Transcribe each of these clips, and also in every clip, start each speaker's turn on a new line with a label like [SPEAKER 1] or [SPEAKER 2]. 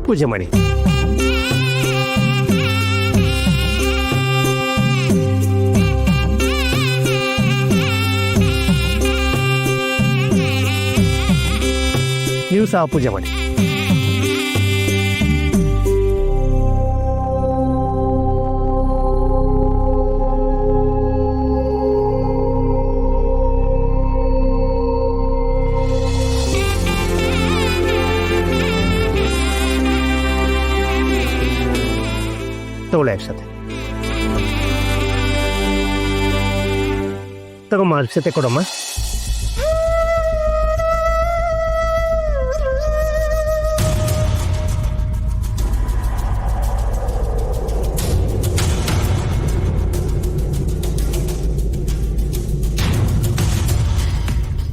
[SPEAKER 1] ಪೂಜೆ ಮಾಡಿ. ನೀವು ಸಹ ಪೂಜೆ ಮಾಡಿ. ತಗೊಳ್ಳಿ ಅಕ್ಷತೆ. ತಗೊಮ್ಮ ಅಕ್ಷತೆ ಕೊಡಮ್ಮ.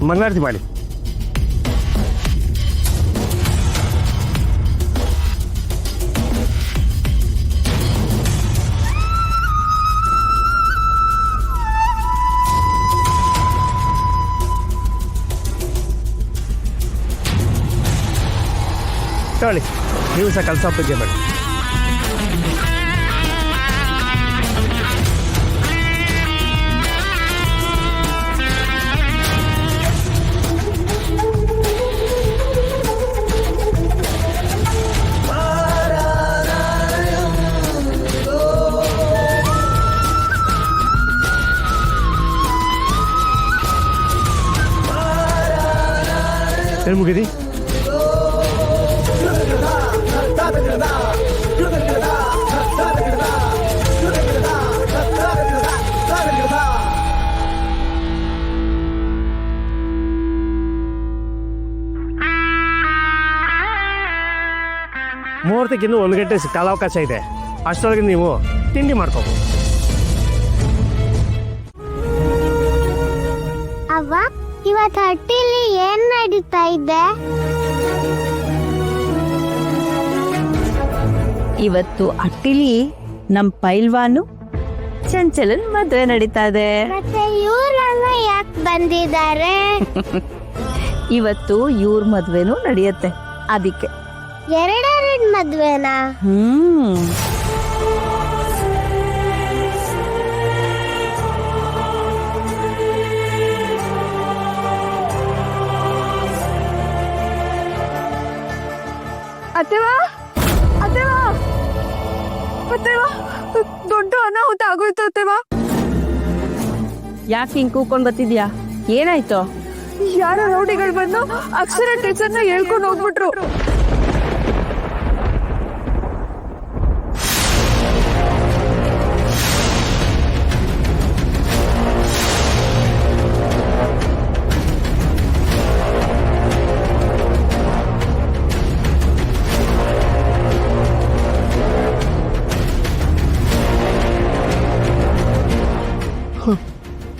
[SPEAKER 1] ಮಂಗಳಾರತಿ ಮಾಡಿ. ತಗೊಳ್ಳಿ, ನೀವು ಸಹ ಕಲಸ ಪೂಜೆ ಮಾಡಿ. ಏನು ಮುಗಿದಿ? ಮುಹೂರ್ತಕ್ಕೆ ಇನ್ನೂ 1 ಗಂಟೆ ಕಾಲಾವಕಾಶ ಇದೆ. ಅಷ್ಟರೊಳಗೆ ನೀವು ತಿಂಡಿ ಮಾಡ್ಕೋಬಹುದು.
[SPEAKER 2] ಅವ್ವ, ಇವತ್ತು ಹಟ್ಟಿಲಿ ಏನ್ ನಡೀತಾ ಇದೆ?
[SPEAKER 3] ಇವತ್ತು ಹಟ್ಟಿಲಿ ನಮ್ ಪೈಲ್ವಾನು ಚಂಚಲನ್ ಮದ್ವೆ ನಡೀತಾ ಇದೆ.
[SPEAKER 2] ಮತ್ತೆ ಇವರೆಲ್ಲ ಯಾಕೆ ಬಂದಿದ್ದಾರೆ?
[SPEAKER 3] ಇವತ್ತು ಇವ್ರ ಮದ್ವೆನೂ ನಡೆಯುತ್ತೆ, ಅದಕ್ಕೆ.
[SPEAKER 2] ಎರಡೆರಡು ಮದ್ವೆನಾ?
[SPEAKER 4] ಅತ್ತೆವಾ, ಅತ್ತೆವಾ, ಅತ್ತೆವಾ, ದೊಡ್ಡ ಅನಾಹುತ ಆಗೋಯ್ತು ಅತ್ತೆವಾ.
[SPEAKER 3] ಯಾಕೆ ಹಿಂಗ್ ಕೂಕೊಂಡ್ ಬರ್ತಿದ್ಯಾ? ಏನಾಯ್ತು?
[SPEAKER 4] ಯಾರೋ ರೌಡಿಗಳು ಬಂದು ಅಕ್ಷರ ಟೀಚರ್ನ ಹೇಳ್ಕೊಂಡು ಹೋಗ್ಬಿಟ್ರು.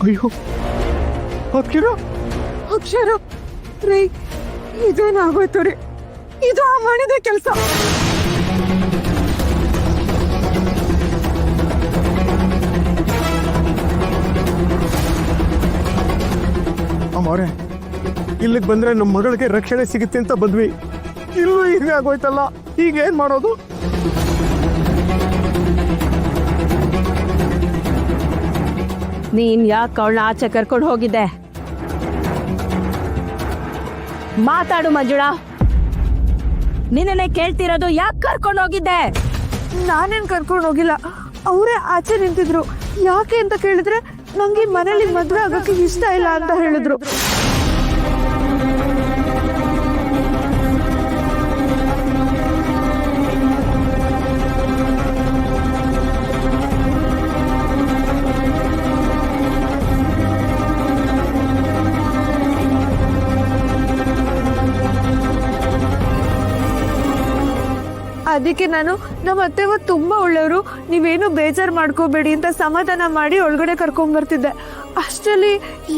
[SPEAKER 1] ಅಯ್ಯೋ, ಅಕ್ಷರ
[SPEAKER 4] ಅಕ್ಷರ ರೀ, ಇದೇನಾಗೋಯ್ತು ರೀ? ಇದು ಆ ಮಾಡಿದ ಕೆಲಸ.
[SPEAKER 1] ಅಮ್ಮವ್ರೆ, ಇಲ್ಲಿಗೆ ಬಂದ್ರೆ ನಮ್ಮ ಮಗಳಿಗೆ ರಕ್ಷಣೆ ಸಿಗುತ್ತೆ ಅಂತ ಬಂದ್ವಿ. ಇಲ್ಲೂ ಹೀಗೆ ಆಗೋಯ್ತಲ್ಲ, ಈಗ ಏನ್ ಮಾಡೋದು?
[SPEAKER 3] ನೀನ್ ಯಾಕೆ ಅವಳನ್ನ ಆಚೆ ಕರ್ಕೊಂಡು ಹೋಗಿದ್ದೆ? ಮಾತಾಡು ಮಂಜುಳಾ, ನಿನ್ನೆ ಕೇಳ್ತಿರೋದು ಯಾಕೆ ಕರ್ಕೊಂಡು ಹೋಗಿದ್ದೆ?
[SPEAKER 4] ನಾನೇನ್ ಕರ್ಕೊಂಡು ಹೋಗಿಲ್ಲ, ಅವರೇ ಆಚೆ ನಿಂತಿದ್ರು. ಯಾಕೆ ಅಂತ ಕೇಳಿದ್ರೆ ನಂಗೆ ಮನೇಲಿ ಮದ್ವೆ ಆಗಕ್ಕೆ ಇಷ್ಟ ಇಲ್ಲ ಅಂತ ಹೇಳಿದ್ರು. ಅದಕ್ಕೆ ನಾನು ನಮ್ಮ ಅತ್ತೆವ ತುಂಬಾ ಒಳ್ಳೆಯವರು, ನೀವೇನು ಬೇಜಾರು ಮಾಡ್ಕೋಬೇಡಿ ಅಂತ ಸಮಾಧಾನ ಮಾಡಿ ಒಳಗಡೆ ಕರ್ಕೊಂಡ್ ಬರ್ತಿದ್ದೆ. ಅಷ್ಟರಲ್ಲಿ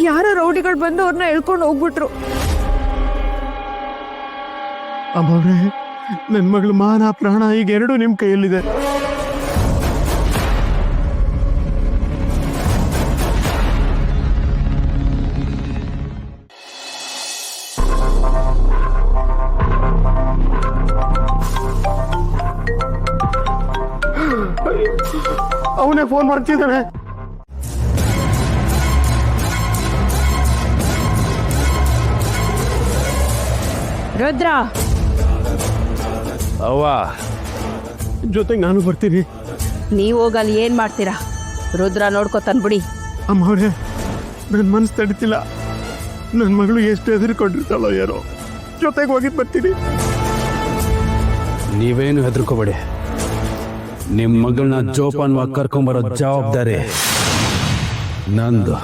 [SPEAKER 4] ಯಾರೋ ರೌಡಿಗಳು ಬಂದು ಅವ್ರನ್ನ ಎಳ್ಕೊಂಡು ಹೋಗ್ಬಿಟ್ರು.
[SPEAKER 1] ಅಮ್ಮವ್ರೆ, ನನ್ನ ಮಗಳು ಮಾನ ಪ್ರಾಣ ಈಗ ಎರಡೂ ನಿಮ್ ಕೈಯಲ್ಲಿದೆ. ಅವನೇ ಫೋನ್ ಮಾಡ್ತಿದ್ದಾನೆ.
[SPEAKER 3] ರುದ್ರ,
[SPEAKER 5] ಅವ್ವ,
[SPEAKER 1] ಜೊತೆಗೆ ನಾನು ಬರ್ತೀನಿ.
[SPEAKER 3] ನೀವು ಹೋಗಲ್ಲಿ ಏನ್ ಮಾಡ್ತೀರಾ? ರುದ್ರ ನೋಡ್ಕೊತಾನ್ ಬಿಡಿ.
[SPEAKER 1] ಅಮ್ಮ ಅವರೇ, ನನ್ನ ಮನಸ್ಸು ತಡಿತಿಲ್ಲ. ನನ್ನ ಮಗಳು ಎಷ್ಟು ಹೆದರ್ಕೊಂಡಿರ್ತಾಳೋ ಯಾರೋ. ಜೊತೆಗೆ ಹೋಗಿದ್ದು ಬರ್ತೀನಿ.
[SPEAKER 5] ನೀವೇನು ಹೆದರ್ಕೋಬೇಡಿ. ನಿಮ್ಮ ಮಗಳನ್ನ ಜೋಪಾನವಾಗಿ ಕರ್ಕೊಂಬರೋ ಜವಾಬ್ದಾರಿ ನಂದು.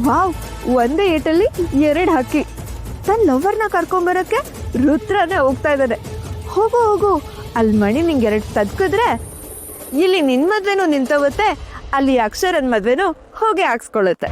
[SPEAKER 4] ವಾವ್, ಒಂದೇ ಏಟಲ್ಲಿ 2 ಹಕ್ಕಿ. ತನ್ನ ಲವರ್ನ ಕರ್ಕೊಂಬರಕ್ಕೆ ರುದ್ರನೇ ಹೋಗ್ತಾ ಇದ್ದಾನೆ. ಹೋಗು ಹೋಗು, ಅಲ್ಲಿ ಮಣಿ ನಿಂಗೆ 2 ತದ್ಕಿದ್ರೆ ಇಲ್ಲಿ ನಿನ್ ಮದ್ವೆನೂ ನಿಂತೋಗುತ್ತೆ, ಅಲ್ಲಿ ಅಕ್ಷರನ್ ಮದ್ವೆನೂ ಹೋಗಿ ಹಾಕ್ಸ್ಕೊಳ್ಳುತ್ತೆ.